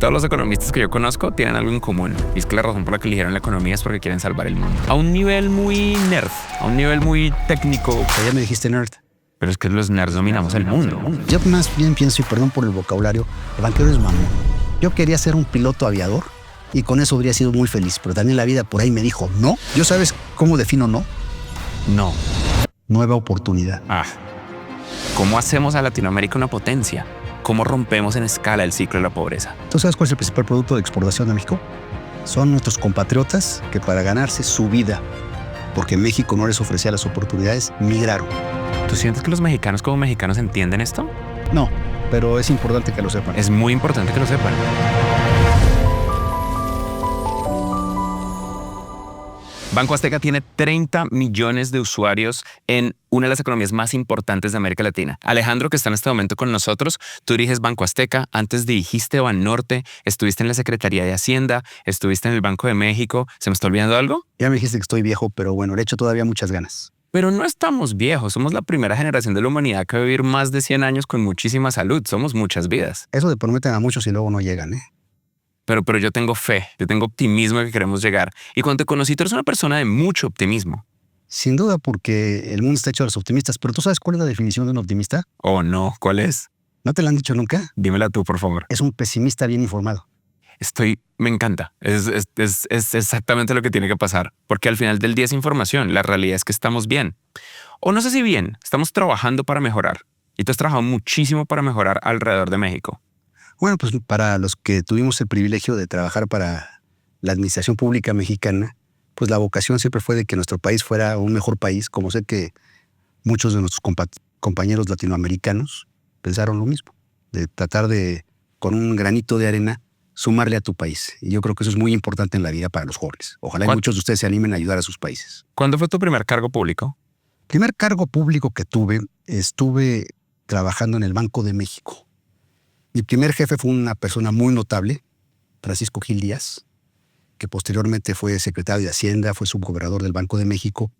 Todos los economistas que yo conozco tienen algo en común. Y es que la razón por la que eligieron la economía es porque quieren salvar el mundo. A un nivel muy nerd, a un nivel muy técnico. Ya me dijiste nerd. Pero es que los nerds dominamos el mundo. Yo más bien pienso, y perdón por el vocabulario, el banquero es mamón. Yo quería ser un piloto aviador y con eso habría sido muy feliz. Pero también la vida por ahí me dijo no. ¿Yo sabes cómo defino no? No. Nueva oportunidad. ¿Cómo hacemos a Latinoamérica una potencia? ¿Cómo rompemos en escala el ciclo de la pobreza? ¿Tú sabes cuál es el principal producto de exportación de México? Son nuestros compatriotas que para ganarse su vida, porque México no les ofrecía las oportunidades, migraron. ¿Tú sientes que los mexicanos como mexicanos entienden esto? No, pero es importante que lo sepan. Es muy importante que lo sepan. Banco Azteca tiene 30 millones de usuarios en una de las economías más importantes de América Latina. Alejandro, que está en este momento con nosotros, tú diriges Banco Azteca, antes dirigiste Banorte, estuviste en la Secretaría de Hacienda, estuviste en el Banco de México. ¿Se me está olvidando algo? Ya me dijiste que estoy viejo, pero bueno, le echo todavía muchas ganas. Pero no estamos viejos, somos la primera generación de la humanidad que va a vivir más de 100 años con muchísima salud. Somos muchas vidas. Eso te prometen a muchos y luego no llegan, ¿eh? Pero yo tengo fe, yo tengo optimismo de que queremos llegar. Y cuando te conocí, tú eres una persona de mucho optimismo. Sin duda, porque el mundo está hecho de los optimistas. Pero ¿tú sabes cuál es la definición de un optimista? Oh, no. ¿Cuál es? ¿No te la han dicho nunca? Dímela tú, por favor. Es un pesimista bien informado. Me encanta. Es exactamente lo que tiene que pasar. Porque al final del día es información. La realidad es que estamos bien. O no sé si bien, estamos trabajando para mejorar. Y tú has trabajado muchísimo para mejorar alrededor de México. Bueno, pues para los que tuvimos el privilegio de trabajar para la administración pública mexicana, pues la vocación siempre fue de que nuestro país fuera un mejor país, como sé que muchos de nuestros compañeros latinoamericanos pensaron lo mismo, de tratar de, con un granito de arena, sumarle a tu país. Y yo creo que eso es muy importante en la vida para los jóvenes. Ojalá muchos de ustedes se animen a ayudar a sus países. ¿Cuándo fue tu primer cargo público? Primer cargo público que estuve trabajando en el Banco de México. Mi primer jefe fue una persona muy notable, Francisco Gil Díaz, que posteriormente fue secretario de Hacienda, fue subgobernador del Banco de México.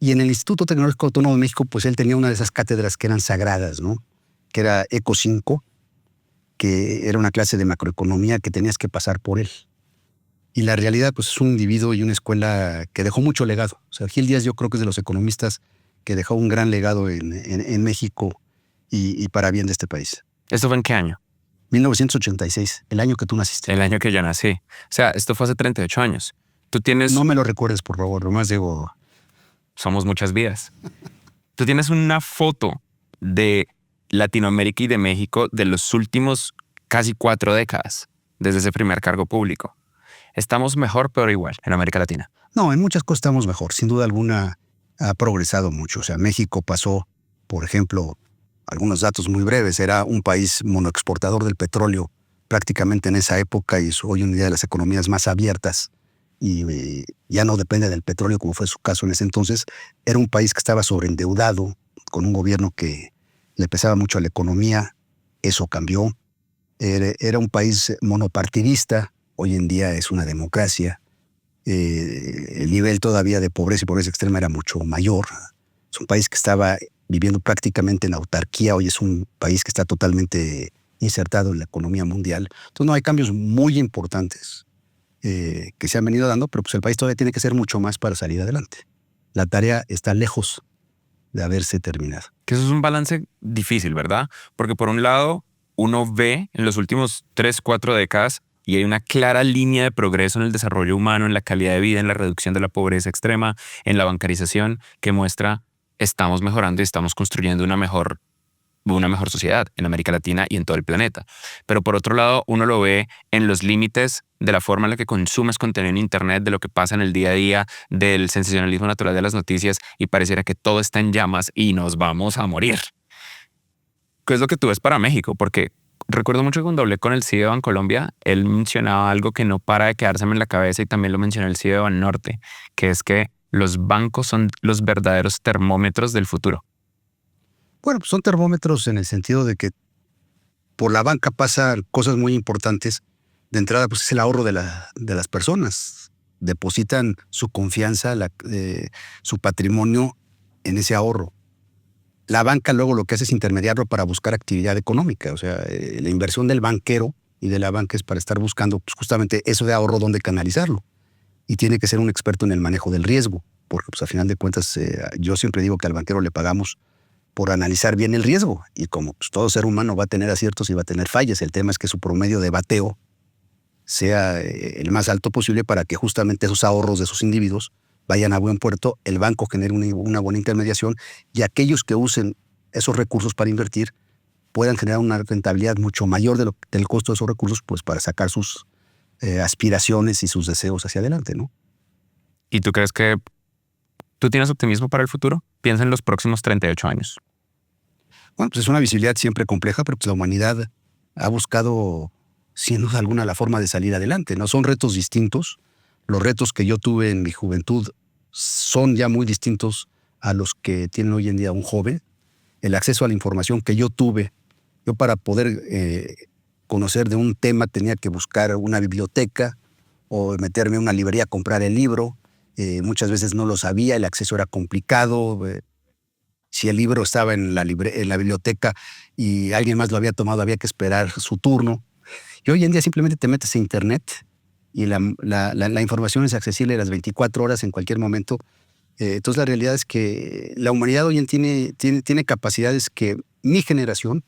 Y en el Instituto Tecnológico Autónomo de México, pues él tenía una de esas cátedras que eran sagradas, ¿no? Que era ECO 5, que era una clase de macroeconomía que tenías que pasar por él. Y la realidad, pues es un individuo y una escuela que dejó mucho legado. O sea, Gil Díaz yo creo que es de los economistas que dejó un gran legado en México y para bien de este país. ¿Esto fue en qué año? 1986, el año que tú naciste. El año que yo nací. O sea, esto fue hace 38 años. Tú tienes... No me lo recuerdes, por favor. Nomás digo... Somos muchas vidas. Tú tienes una foto de Latinoamérica y de México de los últimos casi 4 décadas, desde ese primer cargo público. ¿Estamos mejor, peor igual en América Latina? No, en muchas cosas estamos mejor. Sin duda alguna ha progresado mucho. O sea, México pasó, por ejemplo... Algunos datos muy breves. Era un país monoexportador del petróleo prácticamente en esa época y es hoy en día de las economías más abiertas y ya no depende del petróleo como fue su caso en ese entonces. Era un país que estaba sobreendeudado, con un gobierno que le pesaba mucho a la economía. Eso cambió. Era un país monopartidista. Hoy en día es una democracia. El nivel todavía de pobreza y pobreza extrema era mucho mayor. Es un país que estaba viviendo prácticamente en autarquía. Hoy es un país que está totalmente insertado en la economía mundial. Entonces no hay cambios muy importantes que se han venido dando, pero pues el país todavía tiene que hacer mucho más para salir adelante. La tarea está lejos de haberse terminado. Que eso es un balance difícil, ¿verdad? Porque por un lado, uno ve en los últimos 3, 4 décadas y hay una clara línea de progreso en el desarrollo humano, en la calidad de vida, en la reducción de la pobreza extrema, en la bancarización, que muestra estamos mejorando y estamos construyendo una mejor sociedad en América Latina y en todo el planeta. Pero por otro lado, uno lo ve en los límites de la forma en la que consumes contenido en Internet, de lo que pasa en el día a día, del sensacionalismo natural de las noticias y pareciera que todo está en llamas y nos vamos a morir. ¿Qué es lo que tú ves para México? Porque recuerdo mucho que cuando hablé con el CEO de Bancolombia, él mencionaba algo que no para de quedárseme en la cabeza y también lo mencionó el CEO de Banorte, que es que los bancos son los verdaderos termómetros del futuro. Bueno, pues son termómetros en el sentido de que por la banca pasan cosas muy importantes. De entrada, pues es el ahorro de las personas. Depositan su confianza, su patrimonio en ese ahorro. La banca luego lo que hace es intermediarlo para buscar actividad económica. O sea, la inversión del banquero y de la banca es para estar buscando pues, justamente eso de ahorro, dónde canalizarlo. Y tiene que ser un experto en el manejo del riesgo, porque pues, a final de cuentas yo siempre digo que al banquero le pagamos por analizar bien el riesgo. Y como pues, todo ser humano va a tener aciertos y va a tener fallas, el tema es que su promedio de bateo sea el más alto posible para que justamente esos ahorros de esos individuos vayan a buen puerto, el banco genere una buena intermediación y aquellos que usen esos recursos para invertir puedan generar una rentabilidad mucho mayor del costo de esos recursos pues para sacar sus aspiraciones y sus deseos hacia adelante, ¿no? ¿Y tú crees que tú tienes optimismo para el futuro? Piensa en los próximos 38 años. Bueno, pues es una visibilidad siempre compleja, pero pues la humanidad ha buscado, sin duda alguna, la forma de salir adelante, ¿no? Son retos distintos. Los retos que yo tuve en mi juventud son ya muy distintos a los que tiene hoy en día un joven. El acceso a la información que yo tuve, yo para poder conocer de un tema tenía que buscar una biblioteca o meterme a una librería a comprar el libro. Muchas veces no lo sabía, el acceso era complicado. Si el libro estaba en la biblioteca y alguien más lo había tomado, había que esperar su turno. Y hoy en día simplemente te metes a internet y la información es accesible a las 24 horas en cualquier momento. Entonces la realidad es que la humanidad hoy en día tiene capacidades que mi generación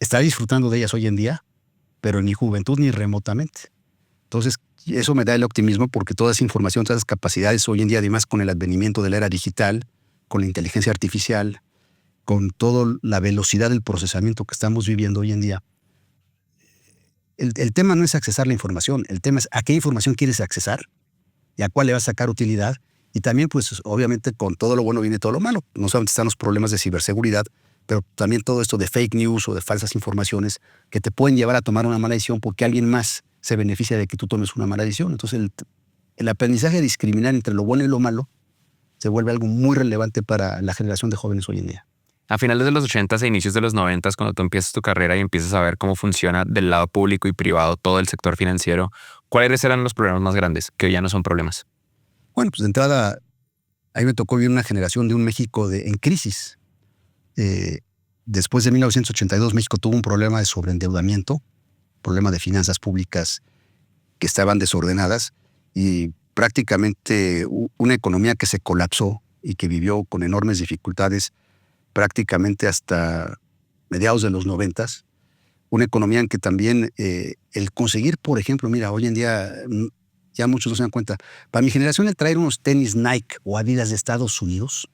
está disfrutando de ellas hoy en día, pero ni juventud ni remotamente. Entonces eso me da el optimismo porque toda esa información, todas esas capacidades hoy en día, además con el advenimiento de la era digital, con la inteligencia artificial, con toda la velocidad del procesamiento que estamos viviendo hoy en día, el tema no es accesar la información, el tema es a qué información quieres accesar y a cuál le vas a sacar utilidad. Y también, pues, obviamente, con todo lo bueno viene todo lo malo. No solamente están los problemas de ciberseguridad, pero también todo esto de fake news o de falsas informaciones que te pueden llevar a tomar una mala decisión porque alguien más se beneficia de que tú tomes una mala decisión. Entonces, el aprendizaje de discriminar entre lo bueno y lo malo se vuelve algo muy relevante para la generación de jóvenes hoy en día. A finales de los 80 e inicios de los 90, cuando tú empiezas tu carrera y empiezas a ver cómo funciona del lado público y privado todo el sector financiero, ¿cuáles eran los problemas más grandes que hoy ya no son problemas? Bueno, pues de entrada, ahí me tocó vivir una generación de un México en crisis. Después de 1982, México tuvo un problema de sobreendeudamiento, problema de finanzas públicas que estaban desordenadas y prácticamente una economía que se colapsó y que vivió con enormes dificultades prácticamente hasta mediados de los 90. Una economía en que también el conseguir, por ejemplo, mira, hoy en día ya muchos no se dan cuenta, para mi generación el traer unos tenis Nike o Adidas de Estados Unidos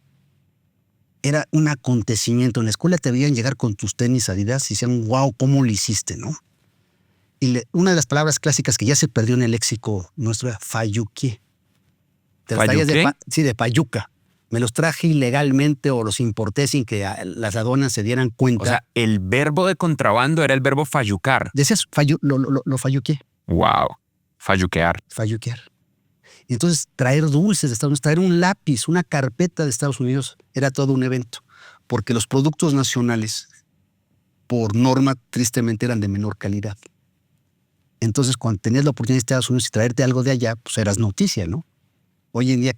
era un acontecimiento. En la escuela te veían llegar con tus tenis Adidas y decían, wow, ¿cómo lo hiciste, no? Y una de las palabras clásicas que ya se perdió en el léxico nuestro era fayuqué. De payuca. Me los traje ilegalmente o los importé sin que las aduanas se dieran cuenta. O sea, el verbo de contrabando era el verbo fayucar. Decías, lo fayuqué. Wow, fayuquear. Fayuquear. Y entonces traer dulces de Estados Unidos, traer un lápiz, una carpeta de Estados Unidos, era todo un evento. Porque los productos nacionales, por norma, tristemente eran de menor calidad. Entonces, cuando tenías la oportunidad de Estados Unidos y traerte algo de allá, pues eras noticia, ¿no? Hoy en día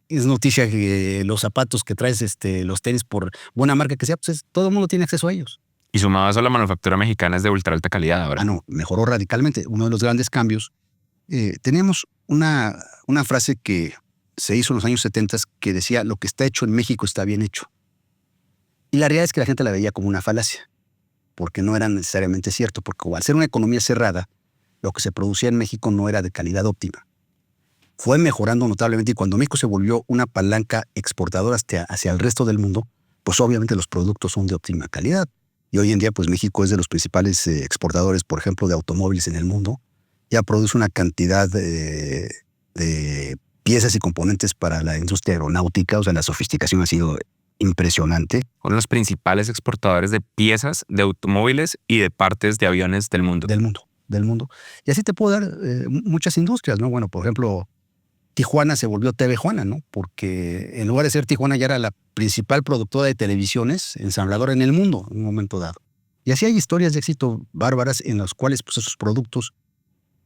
es noticia que los zapatos que traes, los tenis, por buena marca que sea, pues todo el mundo tiene acceso a ellos. Y sumado a eso, la manufactura mexicana es de ultra alta calidad ahora. No, mejoró radicalmente. Uno de los grandes cambios. Teníamos una frase que se hizo en los años 70 que decía, lo que está hecho en México está bien hecho. Y la realidad es que la gente la veía como una falacia, porque no era necesariamente cierto, porque al ser una economía cerrada, lo que se producía en México no era de calidad óptima. Fue mejorando notablemente y cuando México se volvió una palanca exportadora hacia el resto del mundo, pues obviamente los productos son de óptima calidad. Y hoy en día, pues México es de los principales exportadores, por ejemplo, de automóviles en el mundo. Ya produce una cantidad de piezas y componentes para la industria aeronáutica. O sea, la sofisticación ha sido impresionante. Uno de los principales exportadores de piezas, de automóviles y de partes de aviones del mundo. Del mundo. Y así te puedo dar muchas industrias, ¿no? Bueno, por ejemplo, Tijuana se volvió TV Juana, ¿no? Porque en lugar de ser Tijuana ya era la principal productora de televisiones ensambladora en el mundo en un momento dado. Y así hay historias de éxito bárbaras en las cuales pues, esos productos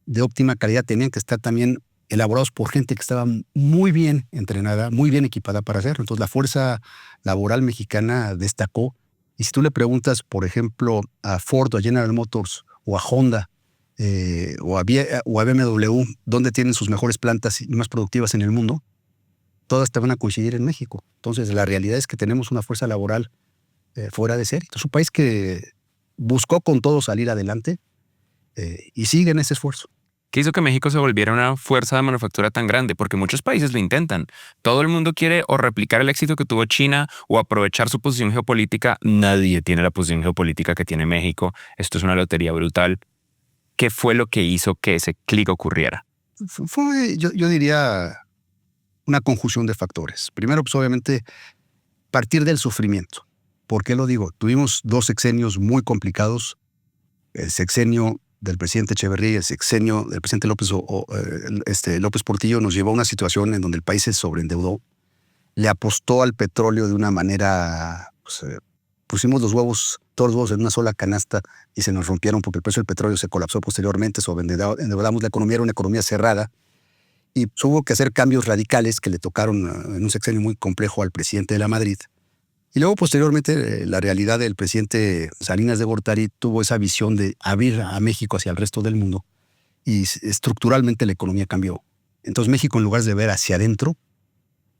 de óptima calidad tenían que estar también elaborados por gente que estaba muy bien entrenada, muy bien equipada para hacerlo. Entonces la fuerza laboral mexicana destacó. Y si tú le preguntas, por ejemplo, a Ford o a General Motors o a Honda o a BMW, donde tienen sus mejores plantas y más productivas en el mundo, todas te van a coincidir en México. Entonces, la realidad es que tenemos una fuerza laboral fuera de serie. Es un país que buscó con todo salir adelante y sigue en ese esfuerzo. ¿Qué hizo que México se volviera una fuerza de manufactura tan grande? Porque muchos países lo intentan. Todo el mundo quiere o replicar el éxito que tuvo China o aprovechar su posición geopolítica. Nadie tiene la posición geopolítica que tiene México. Esto es una lotería brutal. ¿Qué fue lo que hizo que ese clic ocurriera? Fue, yo diría, una conjunción de factores. Primero, pues obviamente, partir del sufrimiento. ¿Por qué lo digo? Tuvimos 2 sexenios muy complicados. El sexenio del presidente Echeverría y el sexenio del presidente López Portillo nos llevó a una situación en donde el país se sobreendeudó. Le apostó al petróleo de una manera, pusimos todos los huevos en una sola canasta y se nos rompieron porque el precio del petróleo se colapsó posteriormente, sobreendeudamos la economía, era una economía cerrada y hubo que hacer cambios radicales que le tocaron en un sexenio muy complejo al presidente de la Madrid. Y luego, posteriormente, la realidad del presidente Salinas de Gortari tuvo esa visión de abrir a México hacia el resto del mundo y estructuralmente la economía cambió. Entonces, México, en lugar de ver hacia adentro,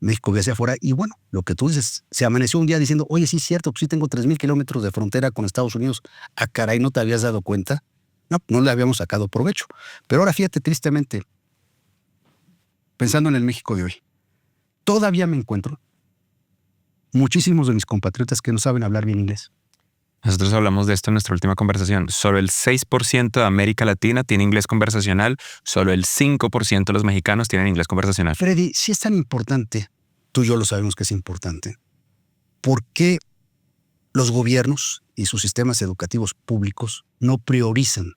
México ve hacia afuera y bueno, lo que tú dices, se amaneció un día diciendo, oye, sí es cierto, pues sí tengo 3,000 kilómetros de frontera con Estados Unidos. Ah, caray, ¿no te habías dado cuenta? No le habíamos sacado provecho. Pero ahora fíjate, tristemente, pensando en el México de hoy, todavía me encuentro muchísimos de mis compatriotas que no saben hablar bien inglés. Nosotros hablamos de esto en nuestra última conversación. Solo el 6% de América Latina tiene inglés conversacional. Solo el 5% de los mexicanos tienen inglés conversacional. Freddy, si es tan importante, tú y yo lo sabemos que es importante, ¿por qué los gobiernos y sus sistemas educativos públicos no priorizan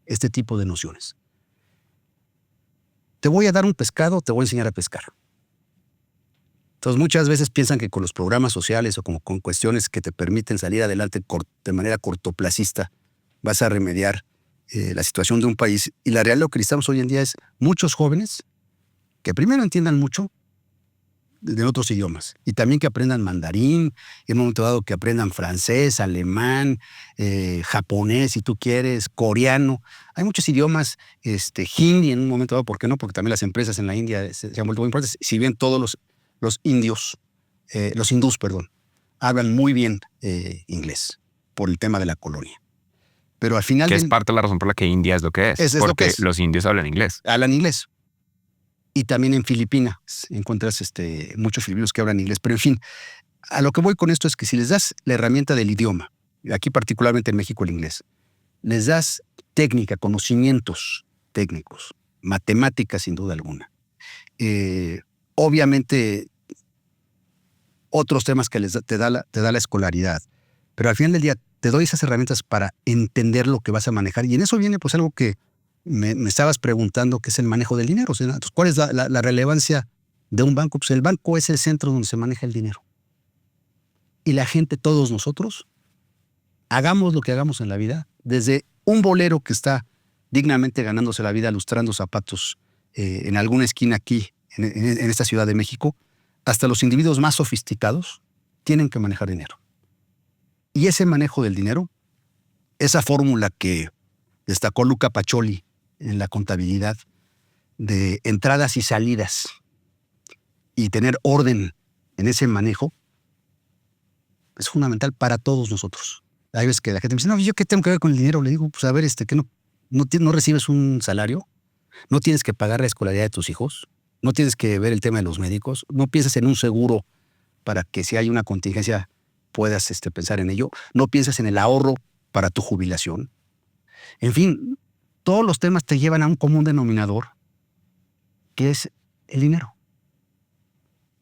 este tipo de nociones? Te voy a dar un pescado, te voy a enseñar a pescar. Entonces, muchas veces piensan que con los programas sociales o con cuestiones que te permiten salir adelante de manera cortoplacista vas a remediar la situación de un país. Y la realidad, lo que necesitamos hoy en día es muchos jóvenes que primero entiendan mucho de otros idiomas y también que aprendan mandarín, y en un momento dado que aprendan francés, alemán, japonés, si tú quieres, coreano. Hay muchos idiomas, hindi en un momento dado, ¿por qué no? Porque también las empresas en la India se han vuelto muy importantes. Si bien todos los hindús, hablan muy bien inglés por el tema de la colonia. Pero al final... Que es parte de la razón por la que India es lo que es. Es porque lo que es. Los indios hablan inglés. Hablan inglés. Y también en Filipinas encuentras muchos filipinos que hablan inglés. Pero en fin, a lo que voy con esto es que si les das la herramienta del idioma, aquí particularmente en México el inglés, les das técnica, conocimientos técnicos, matemáticas sin duda alguna. Obviamente otros temas que te da la escolaridad. Pero al final del día te doy esas herramientas para entender lo que vas a manejar. Y en eso viene pues algo que me estabas preguntando, que es el manejo del dinero. Entonces, ¿cuál es la relevancia de un banco? Pues el banco es el centro donde se maneja el dinero. Y la gente, todos nosotros, hagamos lo que hagamos en la vida, desde un bolero que está dignamente ganándose la vida lustrando zapatos en alguna esquina aquí, en esta Ciudad de México, hasta los individuos más sofisticados, tienen que manejar dinero. Y ese manejo del dinero, esa fórmula que destacó Luca Pacioli en la contabilidad, de entradas y salidas, y tener orden en ese manejo, es fundamental para todos nosotros. Hay veces que la gente me dice, no, ¿yo qué tengo que ver con el dinero? Le digo, pues a ver, que no recibes un salario, no tienes que pagar la escolaridad de tus hijos, no tienes que ver el tema de los médicos, no piensas en un seguro para que si hay una contingencia puedas pensar en ello, no piensas en el ahorro para tu jubilación. En fin, todos los temas te llevan a un común denominador, que es el dinero.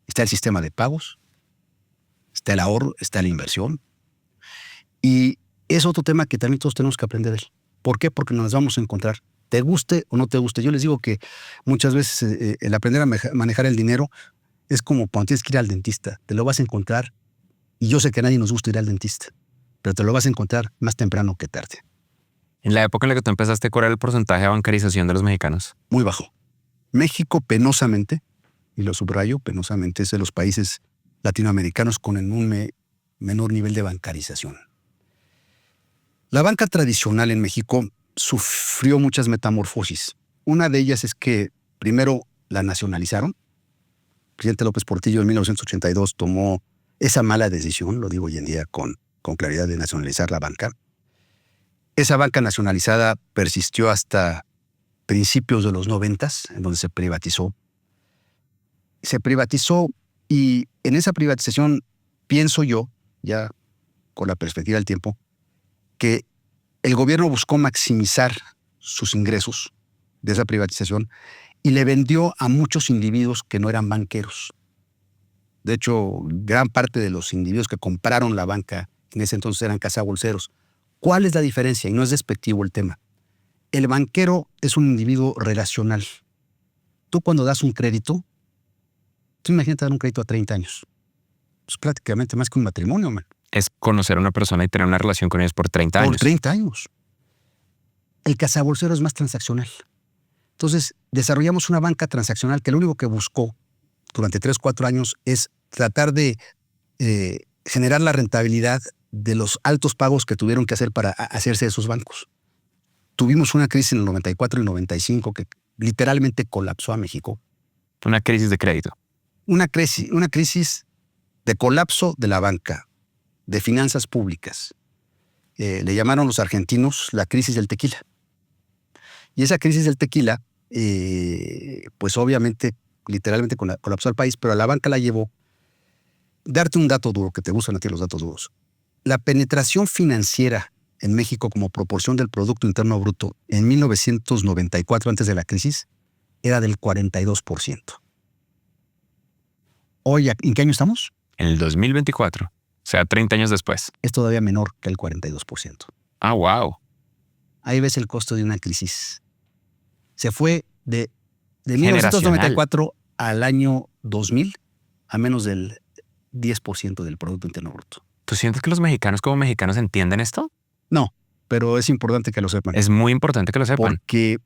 Está el sistema de pagos, está el ahorro, está la inversión. Y es otro tema que también todos tenemos que aprender de él. ¿Por qué? Porque nos vamos a encontrar, te guste o no te guste. Yo les digo que muchas veces el aprender a manejar el dinero es como cuando tienes que ir al dentista. Te lo vas a encontrar, y yo sé que a nadie nos gusta ir al dentista, pero te lo vas a encontrar más temprano que tarde. En la época en la que tú empezaste, ¿cuál era el porcentaje de bancarización de los mexicanos? Muy bajo. México, penosamente, y lo subrayo, penosamente, es de los países latinoamericanos con un menor nivel de bancarización. La banca tradicional en México sufrió muchas metamorfosis. Una de ellas es que primero la nacionalizaron. El presidente López Portillo en 1982 tomó esa mala decisión, lo digo hoy en día con claridad, de nacionalizar la banca. Esa banca nacionalizada persistió hasta principios de los 90, en donde se privatizó. Se privatizó y en esa privatización pienso yo, ya con la perspectiva del tiempo, que el gobierno buscó maximizar sus ingresos de esa privatización y le vendió a muchos individuos que no eran banqueros. De hecho, gran parte de los individuos que compraron la banca en ese entonces eran cazabolseros. ¿Cuál es la diferencia? Y no es despectivo el tema. El banquero es un individuo relacional. Tú cuando das un crédito, tú imagínate dar un crédito a 30 años. Es prácticamente más que un matrimonio, man. Es conocer a una persona y tener una relación con ellos por 30 años. Por 30 años. El cazabolsero es más transaccional. Entonces, desarrollamos una banca transaccional que lo único que buscó durante 3 o 4 años es tratar de generar la rentabilidad de los altos pagos que tuvieron que hacer para hacerse de esos bancos. Tuvimos una crisis en el 94 y 95 que literalmente colapsó a México. Una crisis de crédito. Una crisis de colapso de la banca, de finanzas públicas. Le llamaron los argentinos la crisis del tequila. Y esa crisis del tequila, pues obviamente, literalmente colapsó al país, pero a la banca la llevó. Darte un dato duro, que te gustan a ti los datos duros. La penetración financiera en México como proporción del Producto Interno Bruto en 1994, antes de la crisis, era del 42%. Hoy, ¿en qué año estamos? En el 2024. O sea, 30 años después. Es todavía menor que el 42%. Ah, wow. Ahí ves el costo de una crisis. Se fue de 1994 al año 2000 a menos del 10% del Producto Interno Bruto. ¿Tú sientes que los mexicanos como mexicanos entienden esto? No, pero es importante que lo sepan. Es muy importante que lo sepan. Porque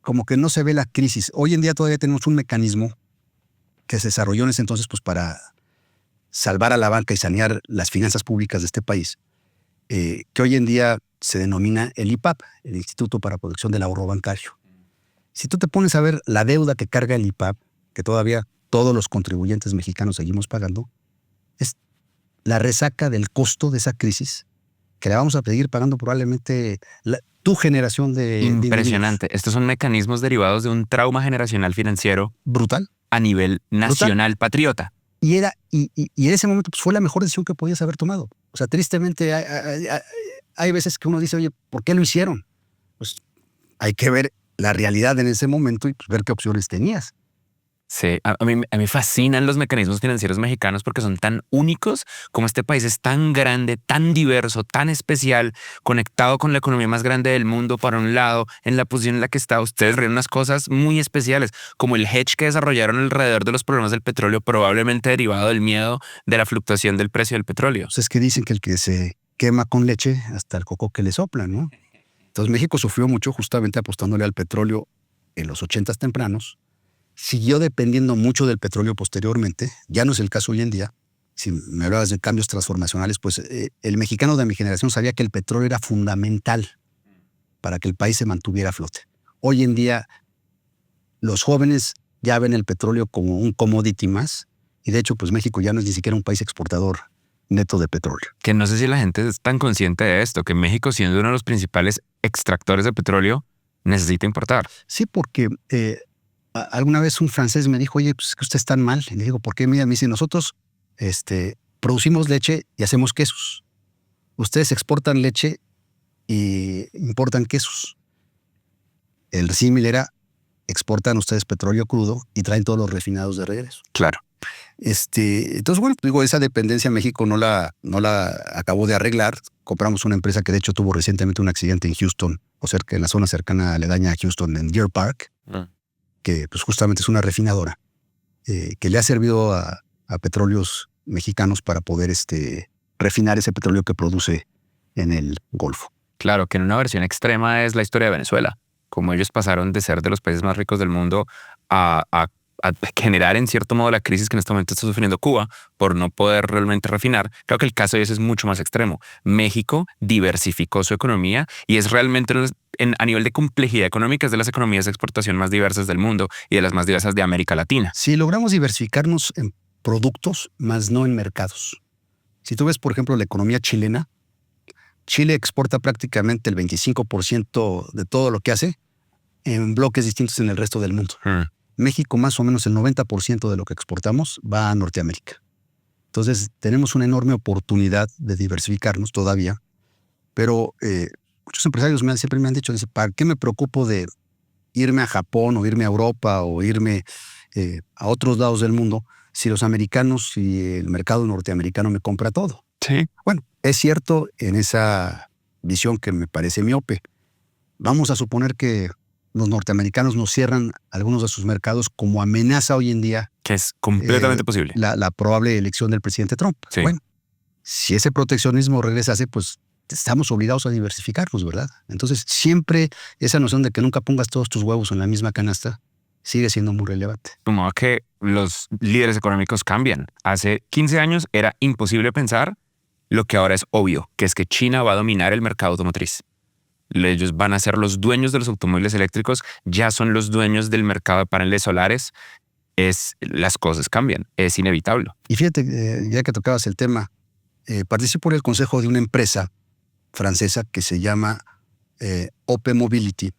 como que no se ve la crisis. Hoy en día todavía tenemos un mecanismo que se desarrolló en ese entonces pues, para salvar a la banca y sanear las finanzas públicas de este país, que hoy en día se denomina el IPAP, el Instituto para Protección del Ahorro Bancario. Si tú te pones a ver la deuda que carga el IPAP, que todavía todos los contribuyentes mexicanos seguimos pagando, es la resaca del costo de esa crisis que la vamos a seguir pagando probablemente tu generación de Impresionante. Estos son mecanismos derivados de un trauma generacional financiero brutal a nivel nacional patriota. Y en ese momento pues, fue la mejor decisión que podías haber tomado. O sea, tristemente hay veces que uno dice, oye, ¿por qué lo hicieron? Pues hay que ver la realidad en ese momento y pues, ver qué opciones tenías. Sí, a mí me fascinan los mecanismos financieros mexicanos porque son tan únicos, como este país es tan grande, tan diverso, tan especial, conectado con la economía más grande del mundo. Para un lado, en la posición en la que está, ustedes reúnen unas cosas muy especiales, como el hedge que desarrollaron alrededor de los problemas del petróleo, probablemente derivado del miedo de la fluctuación del precio del petróleo. Pues es que dicen que el que se quema con leche, hasta el coco que le sopla, ¿no? Entonces México sufrió mucho justamente apostándole al petróleo en los 80s tempranos. Siguió dependiendo mucho del petróleo posteriormente. Ya no es el caso hoy en día. Si me hablabas de cambios transformacionales, pues el mexicano de mi generación sabía que el petróleo era fundamental para que el país se mantuviera a flote. Hoy en día, los jóvenes ya ven el petróleo como un commodity más. Y de hecho, pues México ya no es ni siquiera un país exportador neto de petróleo. Que no sé si la gente es tan consciente de esto, que México, siendo uno de los principales extractores de petróleo, necesita importar. Sí, porque alguna vez un francés me dijo, oye, pues que ustedes están mal. Y le digo, ¿por qué? Mira, me dice, nosotros producimos leche y hacemos quesos. Ustedes exportan leche y importan quesos. El símil era, exportan ustedes petróleo crudo y traen todos los refinados de regreso. Claro. Entonces, bueno, digo, esa dependencia México no la acabó de arreglar. Compramos una empresa que de hecho tuvo recientemente un accidente en Houston, o cerca, en la zona cercana aledaña a Houston, en Deer Park, que pues justamente es una refinadora que le ha servido a petróleos mexicanos para poder refinar ese petróleo que produce en el Golfo. Claro, que en una versión extrema es la historia de Venezuela, como ellos pasaron de ser de los países más ricos del mundo a a generar en cierto modo la crisis que en este momento está sufriendo Cuba por no poder realmente refinar. Creo que el caso de ese es mucho más extremo. México diversificó su economía y es realmente a nivel de complejidad económica es de las economías de exportación más diversas del mundo y de las más diversas de América Latina. Si logramos diversificarnos en productos, más no en mercados. Si tú ves, por ejemplo, la economía chilena, Chile exporta prácticamente el 25% de todo lo que hace en bloques distintos en el resto del mundo. México, más o menos el 90% de lo que exportamos va a Norteamérica. Entonces, tenemos una enorme oportunidad de diversificarnos todavía, pero muchos empresarios siempre me han dicho, ¿para qué me preocupo de irme a Japón o irme a Europa o irme a otros lados del mundo si los americanos y el mercado norteamericano me compra todo? Sí. Bueno, es cierto en esa visión que me parece miope. Vamos a suponer que los norteamericanos nos cierran algunos de sus mercados como amenaza hoy en día. Que es completamente posible. La probable elección del presidente Trump. Sí. Bueno, si ese proteccionismo regresase, pues estamos obligados a diversificarnos, ¿verdad? Entonces, siempre esa noción de que nunca pongas todos tus huevos en la misma canasta sigue siendo muy relevante. Como que los líderes económicos cambian. Hace 15 años era imposible pensar lo que ahora es obvio, que es que China va a dominar el mercado automotriz. Ellos van a ser los dueños de los automóviles eléctricos, ya son los dueños del mercado de paneles solares. Las cosas cambian, es inevitable. Y fíjate, ya que tocabas el tema, participo en el consejo de una empresa francesa que se llama OP Mobility.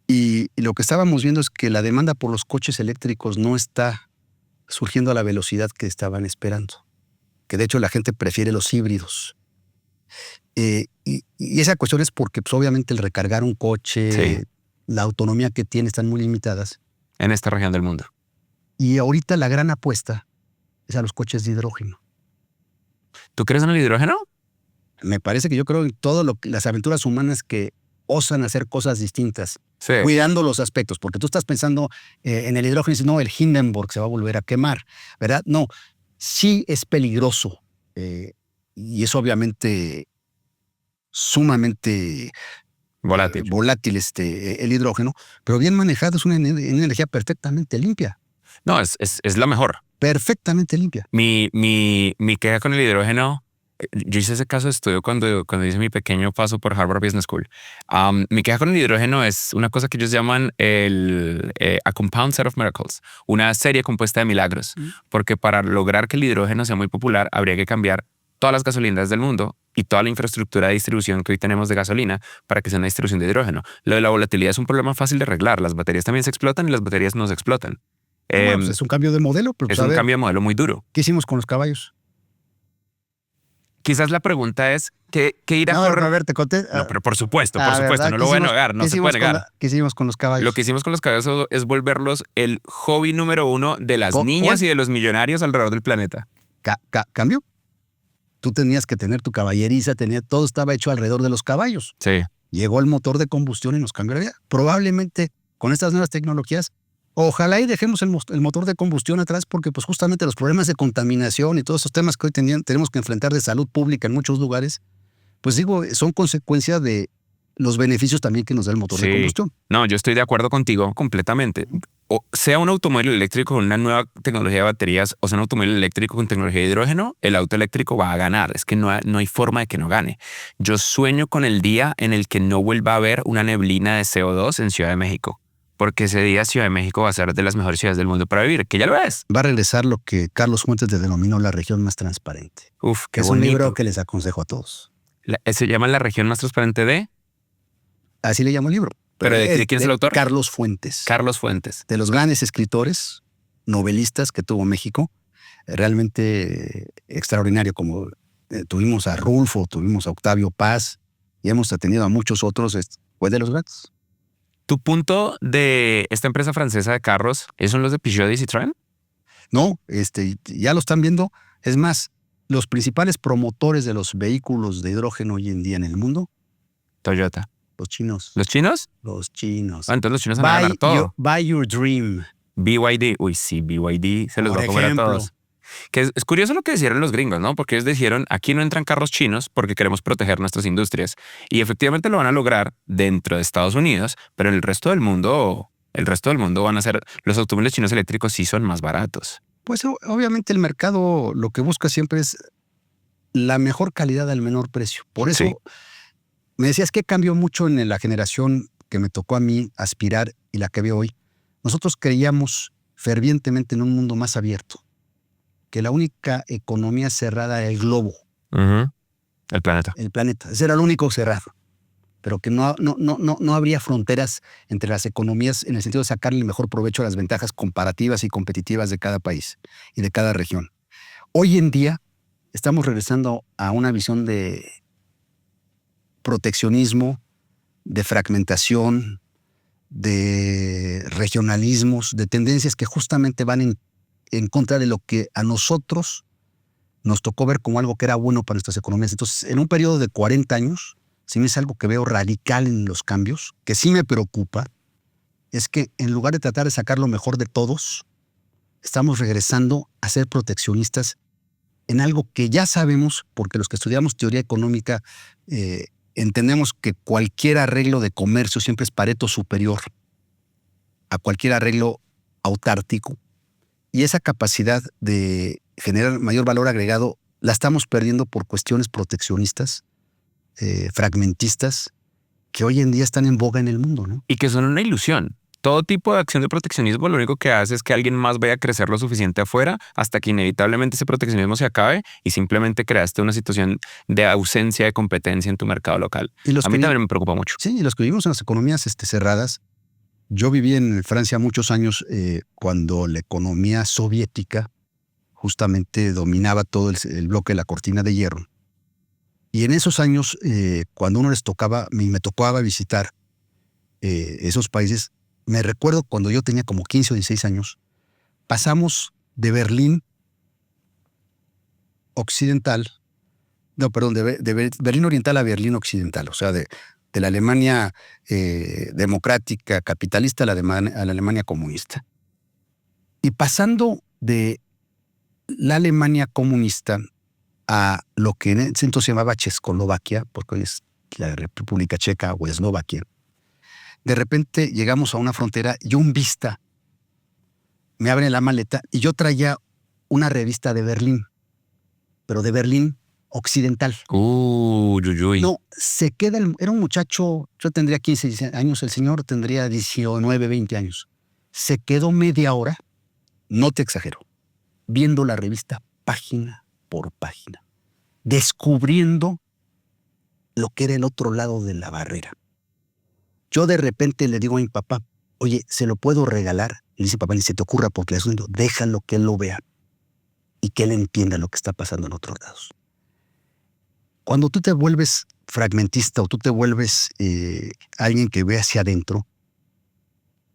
Y lo que estábamos viendo es que la demanda por los coches eléctricos no está surgiendo a la velocidad que estaban esperando. Que de hecho la gente prefiere los híbridos. Y esa cuestión es porque pues, obviamente el recargar un coche, sí, la autonomía que tiene están muy limitadas. En esta región del mundo. Y ahorita la gran apuesta es a los coches de hidrógeno. ¿Tú crees en el hidrógeno? Me parece que yo creo en todas las aventuras humanas que osan hacer cosas distintas, sí, cuidando los aspectos, porque tú estás pensando en el hidrógeno y dices, no, el Hindenburg se va a volver a quemar, ¿verdad? No, sí es peligroso y es obviamente sumamente volátil. Volátil el hidrógeno, pero bien manejado es una energía perfectamente limpia. No, es la mejor. Perfectamente limpia. Mi queja con el hidrógeno, yo hice ese caso de estudio cuando hice mi pequeño paso por Harvard Business School. Mi queja con el hidrógeno es una cosa que ellos llaman a compound set of miracles, una serie compuesta de milagros, porque para lograr que el hidrógeno sea muy popular habría que cambiar todas las gasolineras del mundo y toda la infraestructura de distribución que hoy tenemos de gasolina para que sea una distribución de hidrógeno. Lo de la volatilidad es un problema fácil de arreglar. Las baterías también se explotan y las baterías no se explotan. Pues es un cambio de modelo. Pero es un cambio de modelo muy duro. ¿Qué hicimos con los caballos? Quizás la pregunta es, ¿qué irá a correr? A ver, te conté. No, pero por supuesto, ¿verdad? no lo voy a negar, no se puede negar. ¿Qué hicimos con los caballos? Lo que hicimos con los caballos es volverlos el hobby número uno de las niñas y de los millonarios alrededor del planeta. ¿Cambio? Tú tenías que tener tu caballeriza, todo estaba hecho alrededor de los caballos. Sí. Llegó el motor de combustión y nos cambió la vida. Probablemente con estas nuevas tecnologías, ojalá y dejemos el motor de combustión atrás porque pues justamente los problemas de contaminación y todos esos temas que hoy tenemos que enfrentar de salud pública en muchos lugares, pues digo, son consecuencia de los beneficios también que nos da el motor de combustión. No, yo estoy de acuerdo contigo completamente. O sea un automóvil eléctrico con una nueva tecnología de baterías o sea un automóvil eléctrico con tecnología de hidrógeno, el auto eléctrico va a ganar. Es que no hay forma de que no gane. Yo sueño con el día en el que no vuelva a haber una neblina de CO2 en Ciudad de México. Porque ese día Ciudad de México va a ser de las mejores ciudades del mundo para vivir, que ya lo es. Va a regresar lo que Carlos Fuentes denominó la región más transparente. Uf, qué es bonito. Un libro que les aconsejo a todos. ¿Se llama La región más transparente de? Así le llamo el libro. ¿Pero de quién es el autor? Carlos Fuentes. Carlos Fuentes. De los grandes escritores, novelistas que tuvo México, realmente extraordinario, como tuvimos a Rulfo, tuvimos a Octavio Paz y hemos atendido a muchos otros, fue de los grandes. ¿Tu punto de esta empresa francesa de carros son los de Peugeot y Citroën? No, ya lo están viendo. Es más, los principales promotores de los vehículos de hidrógeno hoy en día en el mundo, Toyota. Los chinos. ¿Los chinos? Los chinos. Entonces los chinos van a ganar todo. Buy your dream. BYD. Uy, sí, BYD se los va a comer a todos. Que es curioso lo que decían los gringos, ¿no? Porque ellos dijeron, aquí no entran carros chinos porque queremos proteger nuestras industrias. Y efectivamente lo van a lograr dentro de Estados Unidos, pero en el resto del mundo El resto del mundo van a ser, los automóviles chinos eléctricos sí son más baratos. Pues obviamente el mercado lo que busca siempre es la mejor calidad al menor precio. Por eso Sí. me decías que cambió mucho en la generación que me tocó a mí aspirar y la que veo hoy. Nosotros creíamos fervientemente en un mundo más abierto, que la única economía cerrada era el globo, Ujú. El planeta. el planeta. Ese era el único cerrado, pero que no habría fronteras entre las economías en el sentido de sacarle el mejor provecho a las ventajas comparativas y competitivas de cada país y de cada región. Hoy en día estamos regresando a una visión de proteccionismo, de fragmentación, de regionalismos, de tendencias que justamente van en contra de lo que a nosotros nos tocó ver como algo que era bueno para nuestras economías. Entonces, en un periodo de 40 años, si me es algo que veo radical en los cambios, que sí me preocupa, es que en lugar de tratar de sacar lo mejor de todos, estamos regresando a ser proteccionistas en algo que ya sabemos, porque los que estudiamos teoría económica entendemos que cualquier arreglo de comercio siempre es Pareto superior a cualquier arreglo autártico. Y esa capacidad de generar mayor valor agregado la estamos perdiendo por cuestiones proteccionistas, fragmentistas, que hoy en día están en boga en el mundo, ¿no? Y que son una ilusión. Todo tipo de acción de proteccionismo lo único que hace es que alguien más vaya a crecer lo suficiente afuera hasta que inevitablemente ese proteccionismo se acabe y simplemente creaste una situación de ausencia de competencia en tu mercado local. Y los A que mí también me preocupa mucho. Sí, y los que vivimos en las economías cerradas. Yo viví en Francia muchos años cuando la economía soviética justamente dominaba todo el bloque de la cortina de hierro. Y en esos años, cuando uno les tocaba, me tocaba visitar esos países, me recuerdo cuando yo tenía como 15 o 16 años, pasamos de Berlín occidental, no, perdón, de Berlín oriental a Berlín occidental, o sea, de la Alemania democrática, capitalista a la Alemania comunista. Y pasando de la Alemania comunista a lo que en ese entonces se llamaba Checoslovaquia, porque hoy es la República Checa o Eslovaquia, de repente llegamos a una frontera y un vista me abre la maleta y yo traía una revista de Berlín, pero de Berlín occidental. Uy. No, se queda, era un muchacho, yo tendría 15 años, el señor tendría 19, 20 años. Se quedó media hora, no te exagero, viendo la revista página por página, descubriendo lo que era el otro lado de la barrera. Yo de repente le digo a mi papá, oye, ¿se lo puedo regalar? Le dice papá, ni se te ocurra porque le estoy diciendo, déjalo que él lo vea y que él entienda lo que está pasando en otros lados. Cuando tú te vuelves fragmentista o tú te vuelves alguien que ve hacia adentro,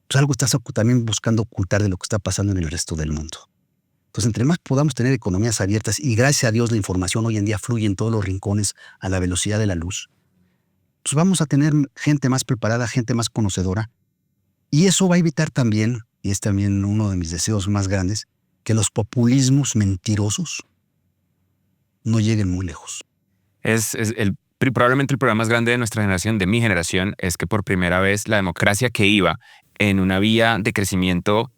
pues algo estás también buscando ocultar de lo que está pasando en el resto del mundo. Entonces, entre más podamos tener economías abiertas, y gracias a Dios la información hoy en día fluye en todos los rincones a la velocidad de la luz, pues vamos a tener gente más preparada, gente más conocedora, y eso va a evitar también, y es también uno de mis deseos más grandes, que los populismos mentirosos no lleguen muy lejos. Probablemente el problema más grande de nuestra generación, de mi generación, es que por primera vez la democracia que iba en una vía de crecimiento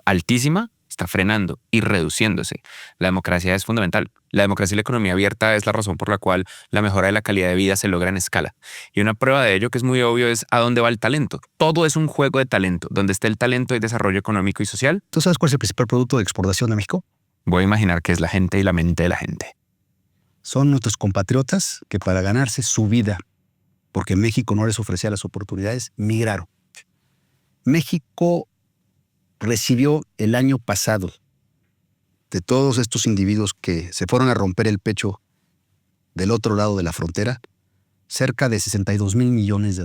altísima está frenando y reduciéndose. La democracia es fundamental. La democracia y la economía abierta es la razón por la cual la mejora de la calidad de vida se logra en escala. Y una prueba de ello que es muy obvio es a dónde va el talento. Todo es un juego de talento. Donde esté el talento hay desarrollo económico y social. ¿Tú sabes cuál es el principal producto de exportación de México? Voy a imaginar que es la gente y la mente de la gente. Son nuestros compatriotas que para ganarse su vida, porque México no les ofrecía las oportunidades, migraron. México recibió el año pasado de todos estos individuos que se fueron a romper el pecho del otro lado de la frontera, cerca de $62 mil millones.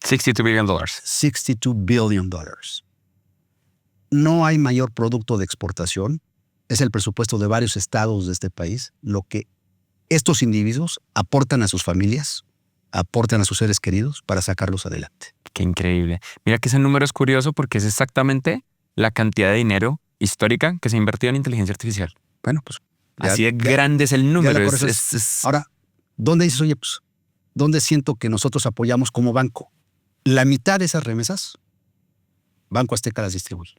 $62 billion. $62 billion. No hay mayor producto de exportación. Es el presupuesto de varios estados de este país, lo que estos individuos aportan a sus familias, aportan a sus seres queridos para sacarlos adelante. Qué increíble. Mira que ese número es curioso porque es exactamente la cantidad de dinero histórica que se ha invertido en inteligencia artificial. Bueno, pues así de grande es el número. Ahora, ¿dónde dices, oye, pues, dónde siento que nosotros apoyamos como banco? La mitad de esas remesas Banco Azteca las distribuye.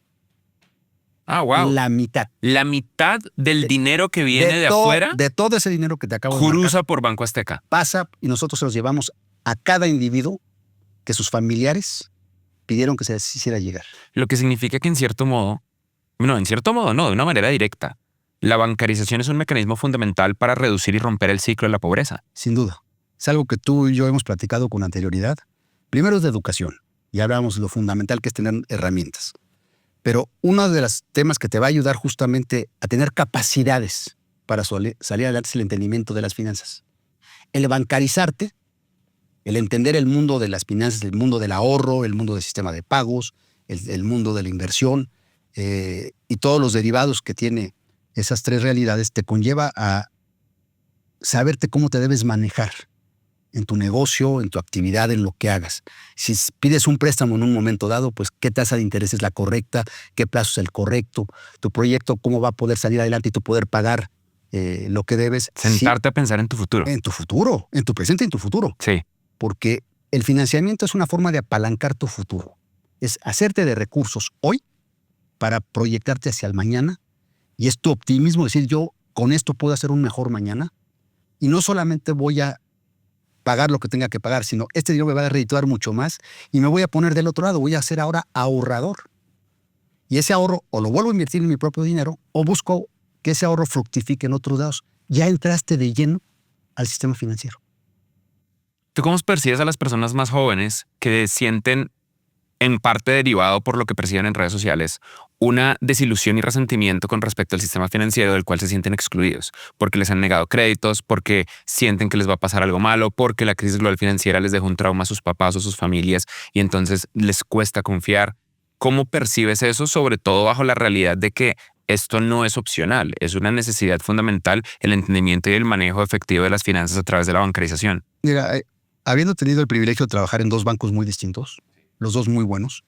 Ah, wow. La mitad. La mitad del dinero que viene de afuera De todo ese dinero que te acabo de marcar, cruza por Banco Azteca. pasa y nosotros se los llevamos a cada individuo que sus familiares pidieron que se les hiciera llegar. Lo que significa que en cierto modo no, de una manera directa, la bancarización es un mecanismo fundamental para reducir y romper el ciclo de la pobreza. Sin duda. Es algo que tú y yo hemos platicado con anterioridad. Primero es de educación. Y hablábamos de lo fundamental que es tener herramientas. Pero uno de los temas que te va a ayudar justamente a tener capacidades para salir adelante es el entendimiento de las finanzas. El bancarizarte, el entender el mundo de las finanzas, el mundo del ahorro, el mundo del sistema de pagos, el mundo de la inversión y todos los derivados que tiene esas tres realidades, te conlleva a saberte cómo te debes manejar en tu negocio, en tu actividad, en lo que hagas. Si pides un préstamo en un momento dado, pues qué tasa de interés es la correcta, qué plazo es el correcto, tu proyecto, cómo va a poder salir adelante y tú poder pagar lo que debes. Sentarte a pensar en tu futuro. En tu futuro, en tu presente y en tu futuro. Sí. Porque el financiamiento es una forma de apalancar tu futuro. Es hacerte de recursos hoy para proyectarte hacia el mañana. Y es tu optimismo, decir, yo con esto puedo hacer un mejor mañana. Y no solamente voy a pagar lo que tenga que pagar, sino este dinero me va a redituar mucho más y me voy a poner del otro lado, voy a ser ahora ahorrador. Y ese ahorro o lo vuelvo a invertir en mi propio dinero o busco que ese ahorro fructifique en otros lados. Ya entraste de lleno al sistema financiero. ¿Tú cómo percibes a las personas más jóvenes que sienten, en parte derivado por lo que perciben en redes sociales, una desilusión y resentimiento con respecto al sistema financiero del cual se sienten excluidos? Porque les han negado créditos, porque sienten que les va a pasar algo malo, porque la crisis global financiera les dejó un trauma a sus papás o sus familias y entonces les cuesta confiar. ¿Cómo percibes eso, sobre todo bajo la realidad de que esto no es opcional, es una necesidad fundamental el entendimiento y el manejo efectivo de las finanzas a través de la bancarización? Mira, habiendo tenido el privilegio de trabajar en dos bancos muy distintos, los dos muy buenos,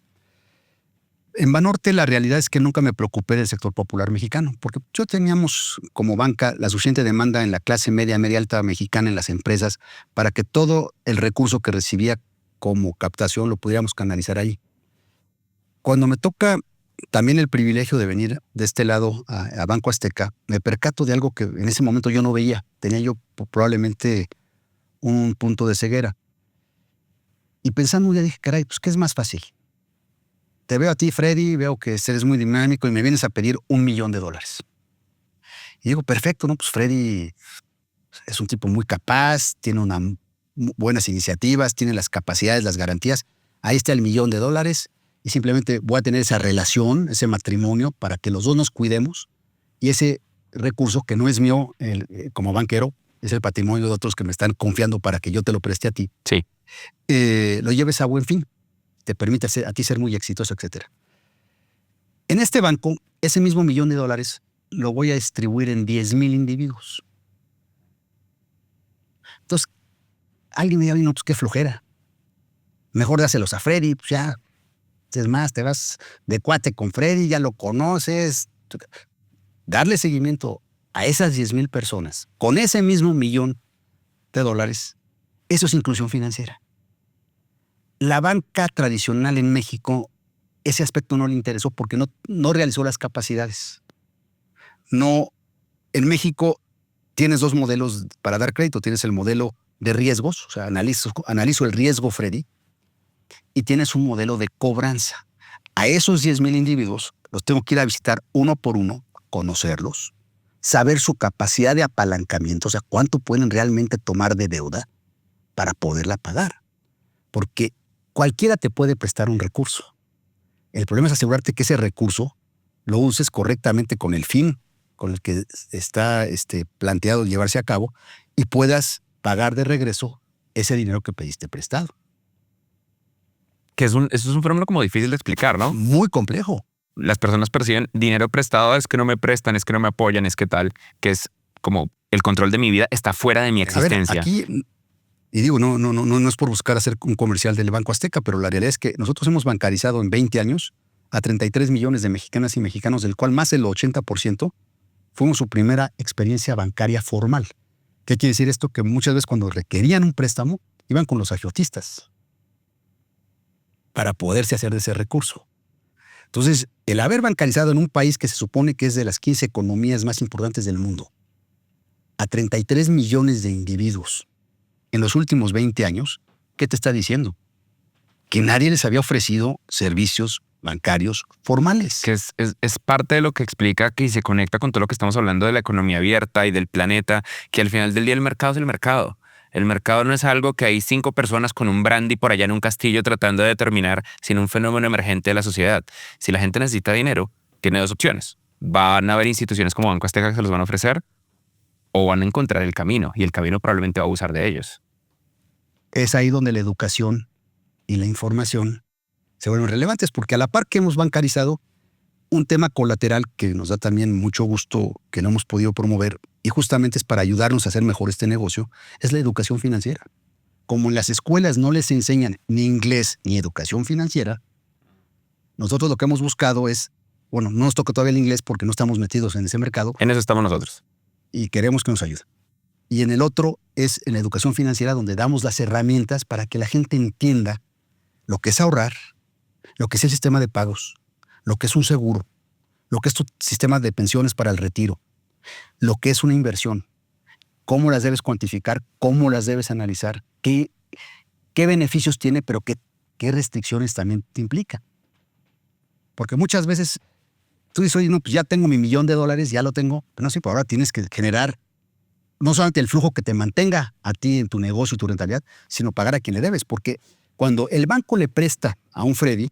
en Banorte la realidad es que nunca me preocupé del sector popular mexicano, porque yo teníamos como banca la suficiente demanda en la clase media, media alta mexicana en las empresas para que todo el recurso que recibía como captación lo pudiéramos canalizar ahí. Cuando me toca también el privilegio de venir de este lado a Banco Azteca, me percato de algo que en ese momento yo no veía. Tenía yo probablemente un punto de ceguera. Y pensando un día dije, caray, pues ¿qué es más fácil? Te veo a ti, Freddy, veo que eres muy dinámico y me vienes a pedir $1 millón. Y digo, perfecto, ¿no? Pues Freddy es un tipo muy capaz, tiene buenas iniciativas, tiene las capacidades, las garantías. Ahí está el $1 millón y simplemente voy a tener esa relación, ese matrimonio para que los dos nos cuidemos y ese recurso que no es mío como banquero, es el patrimonio de otros que me están confiando para que yo te lo preste a ti. Sí. Lo lleves a buen fin, te permite a ti ser muy exitoso, etc. En este banco, ese mismo $1 millón lo voy a distribuir en 10,000 individuos. Entonces, alguien me dijo, no, pues qué flojera. Mejor dáselos a Freddy, pues ya. Es más, te vas de cuate con Freddy, ya lo conoces. Darle seguimiento a esas 10,000 personas con ese mismo $1 millón, eso es inclusión financiera. La banca tradicional en México, ese aspecto no le interesó porque no realizó las capacidades. No, en México tienes dos modelos para dar crédito. Tienes el modelo de riesgos, o sea, analizo el riesgo, Freddy, y tienes un modelo de cobranza. A esos 10,000 individuos los tengo que ir a visitar uno por uno, conocerlos, saber su capacidad de apalancamiento, o sea, cuánto pueden realmente tomar de deuda para poderla pagar. Porque cualquiera te puede prestar un recurso. El problema es asegurarte que ese recurso lo uses correctamente con el fin con el que está planteado llevarse a cabo y puedas pagar de regreso ese dinero que pediste prestado. Que eso es un fenómeno como difícil de explicar, ¿no? Muy complejo. Las personas perciben dinero prestado, es que no me prestan, es que no me apoyan, es que tal, que es como el control de mi vida está fuera de mi existencia. A ver, aquí, y digo, no es por buscar hacer un comercial del Banco Azteca, pero la realidad es que nosotros hemos bancarizado en 20 años a 33 millones de mexicanas y mexicanos, del cual más del 80% fuimos su primera experiencia bancaria formal. ¿Qué quiere decir esto? Que muchas veces cuando requerían un préstamo, iban con los agiotistas para poderse hacer de ese recurso. Entonces, el haber bancarizado en un país que se supone que es de las 15 economías más importantes del mundo, a 33 millones de individuos en los últimos 20 años, ¿qué te está diciendo? Que nadie les había ofrecido servicios bancarios formales. Que es parte de lo que explica que se conecta con todo lo que estamos hablando de la economía abierta y del planeta, que al final del día el mercado es el mercado. El mercado no es algo que hay 5 personas con un brandy por allá en un castillo tratando de determinar, sino un fenómeno emergente de la sociedad. Si la gente necesita dinero, tiene 2 opciones. Van a haber instituciones como Banco Azteca que se los van a ofrecer o van a encontrar el camino y el camino probablemente va a abusar de ellos. Es ahí donde la educación y la información se vuelven relevantes, porque a la par que hemos bancarizado, un tema colateral que nos da también mucho gusto que no hemos podido promover, y justamente es para ayudarnos a hacer mejor este negocio, es la educación financiera. Como en las escuelas no les enseñan ni inglés ni educación financiera, nosotros lo que hemos buscado es, bueno, no nos toca todavía el inglés porque no estamos metidos en ese mercado En eso estamos nosotros. y queremos que nos ayude. Y en el otro es en la educación financiera, donde damos las herramientas para que la gente entienda lo que es ahorrar, lo que es el sistema de pagos, lo que es un seguro, lo que es tu sistema de pensiones para el retiro, lo que es una inversión, cómo las debes cuantificar, cómo las debes analizar, qué beneficios tiene, pero qué restricciones también te implica. Porque muchas veces tú dices, oye, no, pues ya tengo mi $1,000,000, ya lo tengo, pero no sé, pero ahora tienes que generar no solamente el flujo que te mantenga a ti en tu negocio y tu rentabilidad, sino pagar a quien le debes, porque cuando el banco le presta a un Freddy,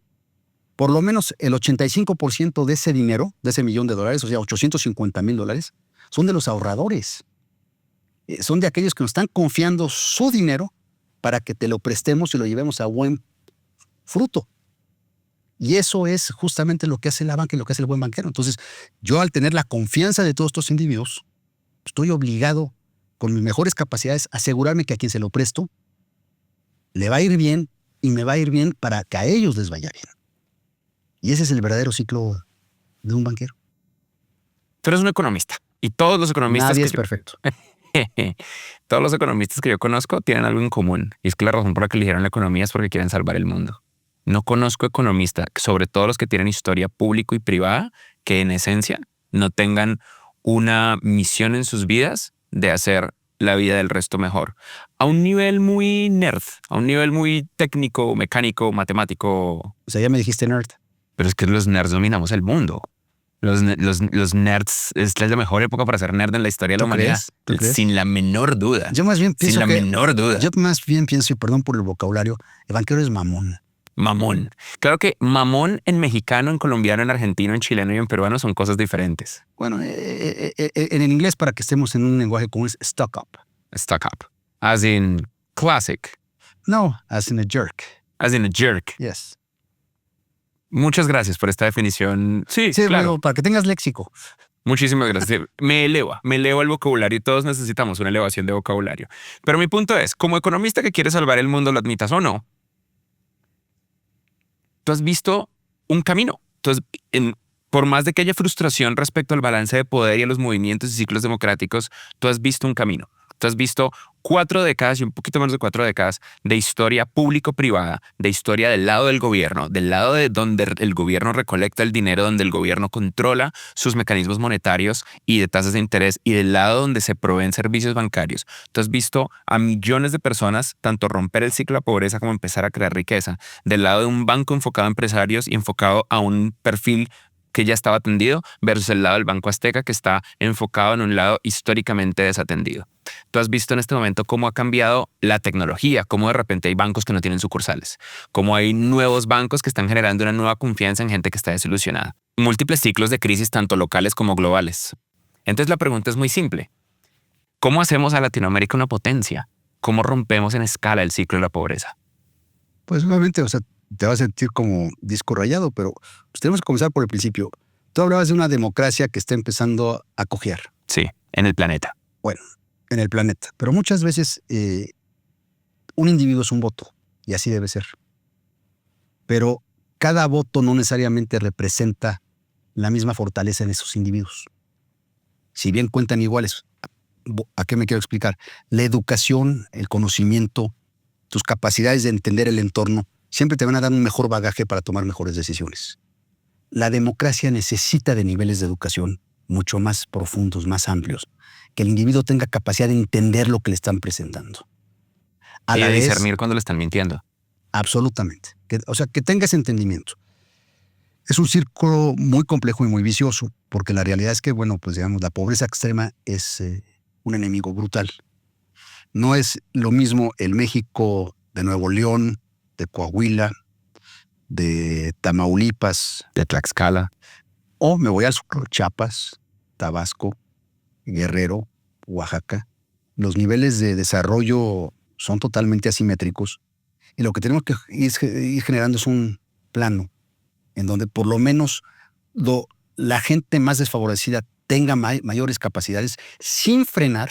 por lo menos el 85% de ese dinero, de ese $1,000,000, o sea, $850,000, son de los ahorradores. Son de aquellos que nos están confiando su dinero para que te lo prestemos y lo llevemos a buen fruto. Y eso es justamente lo que hace la banca y lo que hace el buen banquero. Entonces, yo al tener la confianza de todos estos individuos, estoy obligado, con mis mejores capacidades, a asegurarme que a quien se lo presto le va a ir bien y me va a ir bien para que a ellos les vaya bien. Y ese es el verdadero ciclo de un banquero. Tú eres un economista y todos los economistas Nadie que es perfecto. todos los economistas que yo conozco tienen algo en común, y es que la razón por la que eligieron la economía es porque quieren salvar el mundo. No conozco economistas, sobre todo los que tienen historia público y privada, que en esencia no tengan una misión en sus vidas de hacer la vida del resto mejor. A un nivel muy nerd, a un nivel muy técnico, mecánico, matemático. O sea, ya me dijiste nerd. Pero es que los nerds dominamos el mundo. Los nerds, es la mejor época para ser nerd en la historia de la humanidad. ¿Tú crees? Sin la menor duda. Yo más bien pienso Sin la menor duda. Yo más bien pienso, y perdón por el vocabulario, el banquero es mamón. Mamón. Claro que mamón en mexicano, en colombiano, en argentino, en chileno y en peruano son cosas diferentes. Bueno, en el inglés, para que estemos en un lenguaje común, es stuck up. Stuck up. As in classic. No, as in a jerk. As in a jerk. Yes. Muchas gracias por esta definición. Sí, Sí, claro. bueno, para que tengas léxico. Muchísimas gracias. Me eleva el vocabulario y todos necesitamos una elevación de vocabulario. Pero mi punto es, como economista que quiere salvar el mundo, lo admitas o no, tú has visto un camino. Entonces, por más de que haya frustración respecto al balance de poder y a los movimientos y ciclos democráticos, tú has visto un camino. Tú has visto 4 décadas y un poquito menos de 4 décadas de historia público-privada, de historia del lado del gobierno, del lado de donde el gobierno recolecta el dinero, donde el gobierno controla sus mecanismos monetarios y de tasas de interés, y del lado donde se proveen servicios bancarios. Tú has visto a millones de personas tanto romper el ciclo de la pobreza como empezar a crear riqueza, del lado de un banco enfocado a empresarios y enfocado a un perfil que ya estaba atendido versus el lado del Banco Azteca, que está enfocado en un lado históricamente desatendido. Tú has visto en este momento cómo ha cambiado la tecnología, cómo de repente hay bancos que no tienen sucursales, cómo hay nuevos bancos que están generando una nueva confianza en gente que está desilusionada. Múltiples ciclos de crisis, tanto locales como globales. Entonces la pregunta es muy simple. ¿Cómo hacemos a Latinoamérica una potencia? ¿Cómo rompemos en escala el ciclo de la pobreza? Pues obviamente, o sea, te vas a sentir como disco rayado, pero pues tenemos que comenzar por el principio. Tú hablabas de una democracia que está empezando a cojear. Sí, en el planeta. Bueno, en el planeta. Pero muchas veces un individuo es un voto, y así debe ser. Pero cada voto no necesariamente representa la misma fortaleza en esos individuos. Si bien cuentan iguales, ¿a qué me quiero explicar? La educación, el conocimiento, tus capacidades de entender el entorno, siempre te van a dar un mejor bagaje para tomar mejores decisiones. la democracia necesita de niveles de educación mucho más profundos, más amplios, que el individuo tenga capacidad de entender lo que le están presentando. A Y la de vez, discernir cuando le están mintiendo. absolutamente. O sea, que tenga ese entendimiento. Es un círculo muy complejo y muy vicioso, porque la realidad es que, bueno, pues digamos, la pobreza extrema es un enemigo brutal. No es lo mismo el México de Nuevo León, de Coahuila, de Tamaulipas, De Tlaxcala. o me voy al sur, Chiapas, Tabasco, Guerrero, Oaxaca. Los niveles de desarrollo son totalmente asimétricos y lo que tenemos que ir generando es un plano en donde por lo menos la gente más desfavorecida tenga mayores capacidades sin frenar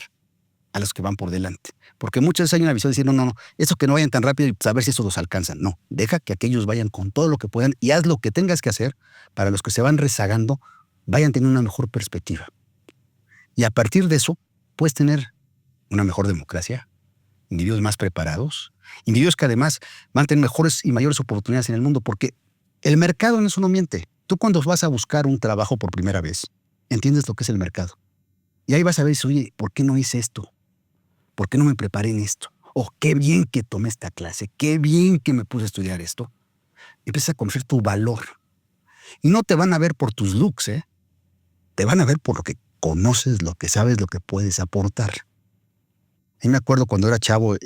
a los que van por delante. Porque muchas veces hay una visión de decir, no, eso que no vayan tan rápido y pues a ver si eso los alcanzan. No, deja que aquellos vayan con todo lo que puedan y haz lo que tengas que hacer para los que se van rezagando, vayan teniendo una mejor perspectiva. Y a partir de eso, puedes tener una mejor democracia, individuos más preparados, individuos que además van a tener mejores y mayores oportunidades en el mundo, porque el mercado en eso no miente. Tú cuando vas a buscar un trabajo por primera vez, entiendes lo que es el mercado. Y ahí vas a ver, oye, ¿por qué no hice esto? ¿Por qué no me preparé en esto? Oh, qué bien que tomé esta clase, qué bien que me puse a estudiar esto. Empiezas a conocer tu valor. Y no te van a ver por tus looks, ¿eh? Te van a ver por lo que conoces, lo que sabes, lo que puedes aportar. Y me acuerdo cuando era chavo,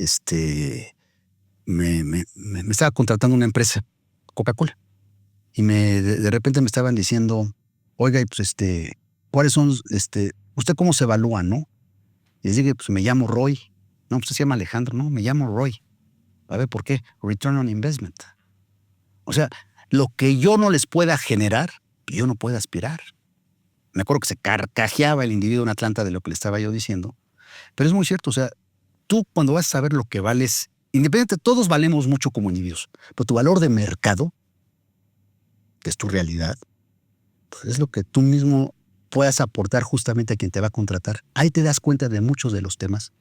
me estaba contratando una empresa, Coca-Cola. Y de repente me estaban diciendo, oiga, pues ¿cuáles son, usted cómo se evalúa, no? Y les dije, pues me llamo Roy. No, pues se llama Alejandro. No, me llamo Roy. A ver, ¿por qué? Return on Investment. O sea, lo que yo no les pueda generar, yo no puedo aspirar. Me acuerdo que se carcajeaba el individuo en Atlanta de lo que le estaba yo diciendo. Pero es muy cierto, o sea, tú cuando vas a saber lo que vales, independientemente, todos valemos mucho como individuos, pero tu valor de mercado, que es tu realidad, pues es lo que tú mismo puedas aportar justamente a quien te va a contratar. Ahí te das cuenta de muchos de los temas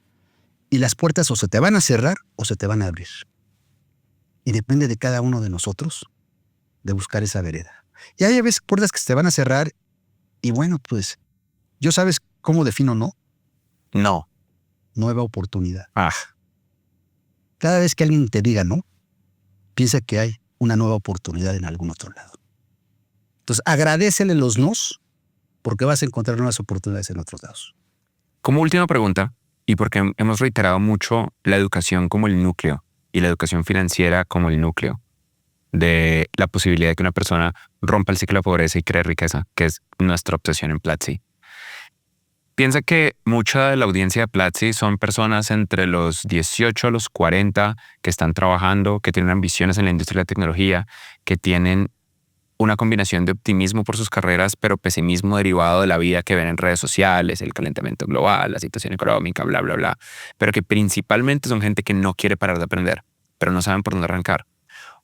y las puertas o se te van a cerrar o se te van a abrir. Y depende de cada uno de nosotros de buscar esa vereda. Y hay a veces puertas que se te van a cerrar y bueno, pues, ¿yo sabes cómo defino no? No. Nueva oportunidad. Ah, Cada vez que alguien te diga no, piensa que hay una nueva oportunidad en algún otro lado. Entonces, agradécele los nos porque vas a encontrar nuevas oportunidades en otros lados. como última pregunta, y porque hemos reiterado mucho la educación como el núcleo y la educación financiera como el núcleo de la posibilidad de que una persona rompa el ciclo de pobreza y cree riqueza, que es nuestra obsesión en Platzi. Piensa que mucha de la audiencia de Platzi son personas entre los 18 a los 40 que están trabajando, que tienen ambiciones en la industria de la tecnología, que tienen una combinación de optimismo por sus carreras, pero pesimismo derivado de la vida que ven en redes sociales, el calentamiento global, la situación económica, bla, bla, bla. Pero que principalmente son gente que no quiere parar de aprender, pero no saben por dónde arrancar.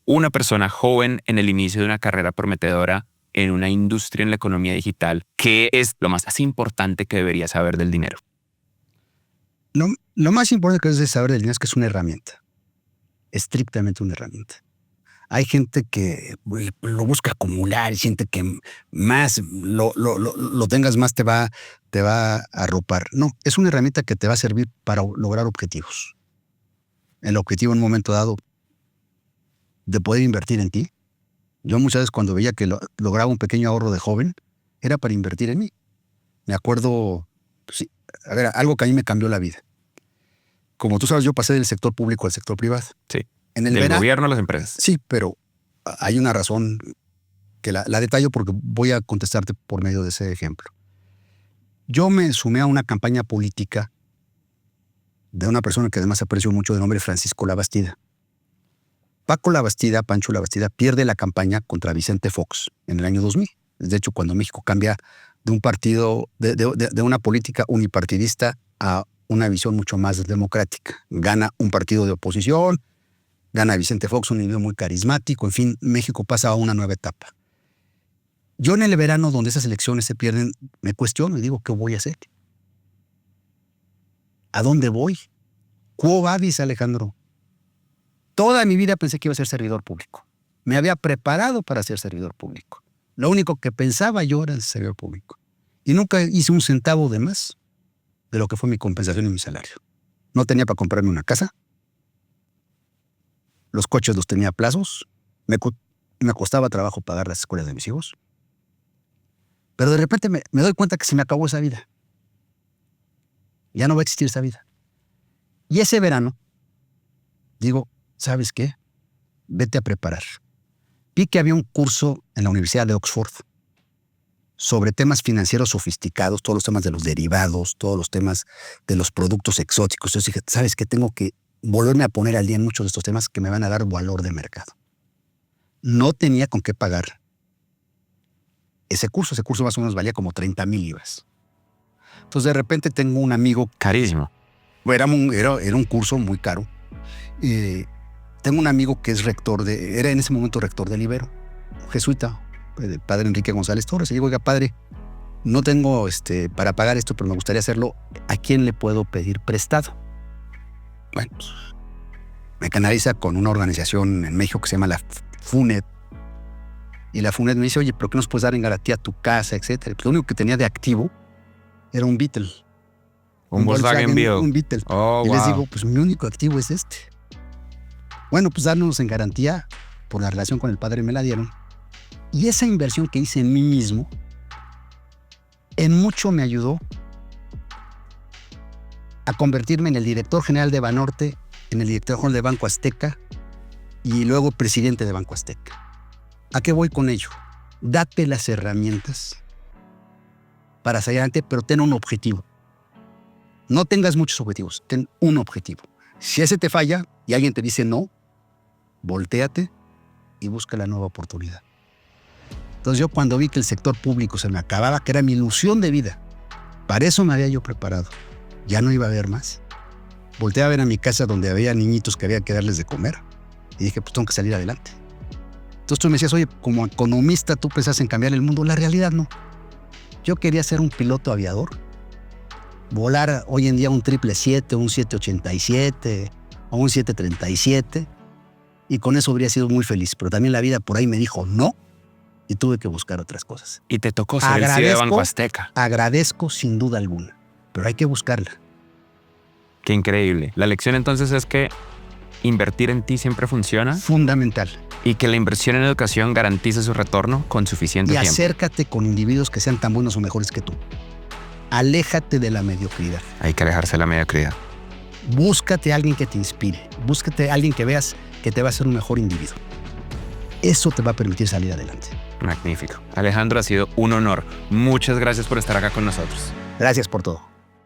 Una persona joven en el inicio de una carrera prometedora en una industria en la economía digital, ¿qué es lo más importante que debería saber del dinero? Lo más importante que es de saber del dinero es que es una herramienta. Estrictamente una herramienta. Hay gente que lo busca acumular y siente que más lo tengas, más te va a arropar. No, es una herramienta que te va a servir para lograr objetivos. El objetivo en un momento dado de poder invertir en ti. Yo muchas veces cuando veía que lograba un pequeño ahorro de joven, era para invertir en mí. Me acuerdo, pues sí, a ver, algo que a mí me cambió la vida. Como tú sabes, yo pasé del sector público al sector privado. Sí. En el Del gobierno a las empresas. Sí, pero hay una razón que la detallo porque voy a contestarte por medio de ese ejemplo. Yo me sumé a una campaña política de una persona que además aprecio mucho de nombre Francisco Labastida. Pancho Labastida, pierde la campaña contra Vicente Fox en el año 2000. De hecho, cuando México cambia de un partido, de una política unipartidista a una visión mucho más democrática. Gana un partido de oposición, gana Vicente Fox, un individuo muy carismático, en fin, México pasa a una nueva etapa. Yo en el verano, donde esas elecciones se pierden, me cuestiono y digo, ¿qué voy a hacer? ¿A dónde voy? ¿Quo vadis, Alejandro? Toda mi vida pensé que iba a ser servidor público. Me había preparado para ser servidor público. Lo único que pensaba yo era el servidor público. Y nunca hice un centavo de más de lo que fue mi compensación y mi salario. No tenía para comprarme una casa. Los coches los tenía a plazos. Me costaba trabajo pagar las escuelas de mis hijos. Pero de repente me doy cuenta que se me acabó esa vida. Ya no va a existir esa vida. Y ese verano, digo, ¿sabes qué? Vete a preparar. Vi que había un curso en la Universidad de Oxford sobre temas financieros sofisticados, todos los temas de los derivados, todos los temas de los productos exóticos. Entonces dije, ¿sabes qué? Tengo que volverme a poner al día en muchos de estos temas que me van a dar valor de mercado. No tenía con qué pagar ese curso. Ese curso más o menos valía como 30,000 libras. Entonces de repente tengo un amigo. Carísimo. Era un curso muy caro. Tengo un amigo que es era en ese momento rector del Ibero, jesuita, el padre Enrique González Torres. Y digo, oiga, padre, no tengo para pagar esto, pero me gustaría hacerlo. ¿A quién le puedo pedir prestado? Bueno, pues, me canaliza con una organización en México que se llama la FUNED. Y la FUNED me dice, oye, ¿pero qué nos puedes dar en garantía tu casa, etcétera? Pues lo único que tenía de activo era un Beetle. Un Volkswagen Beetle. Un Beetle. Oh, y wow. les digo, pues mi único activo es este. Bueno, pues dárnoslos en garantía por la relación con el padre me la dieron. Y esa inversión que hice en mí mismo, en mucho me ayudó a convertirme en el director general de Banorte, en el director general de Banco Azteca y luego presidente de Banco Azteca. ¿A qué voy con ello? Date las herramientas para salir adelante, pero ten un objetivo. No tengas muchos objetivos, ten un objetivo. Si ese te falla y alguien te dice no, voltéate y busca la nueva oportunidad. Entonces yo cuando vi que el sector público se me acababa, que era mi ilusión de vida, para eso me había yo preparado, ya no iba a haber más. Volteé a ver a mi casa donde había niñitos que había que darles de comer y dije, pues tengo que salir adelante. Entonces tú me decías, oye, como economista tú pensás en cambiar el mundo. La realidad no. Yo quería ser un piloto aviador, volar hoy en día un 777, un 787 o un 737 y con eso habría sido muy feliz. Pero también la vida por ahí me dijo no y tuve que buscar otras cosas. Y te tocó ser el CEO de Banco Azteca. Agradezco sin duda alguna, pero hay que buscarla. Qué increíble. La lección entonces es que invertir en ti siempre funciona. Fundamental. Y que la inversión en educación garantice su retorno con suficiente tiempo. Y acércate con individuos que sean tan buenos o mejores que tú. Aléjate de la mediocridad. Hay que alejarse de la mediocridad. Búscate a alguien que te inspire. Búscate a alguien que veas que te va a hacer un mejor individuo. Eso te va a permitir salir adelante. Magnífico. Alejandro, ha sido un honor. Muchas gracias por estar acá con nosotros. Gracias por todo.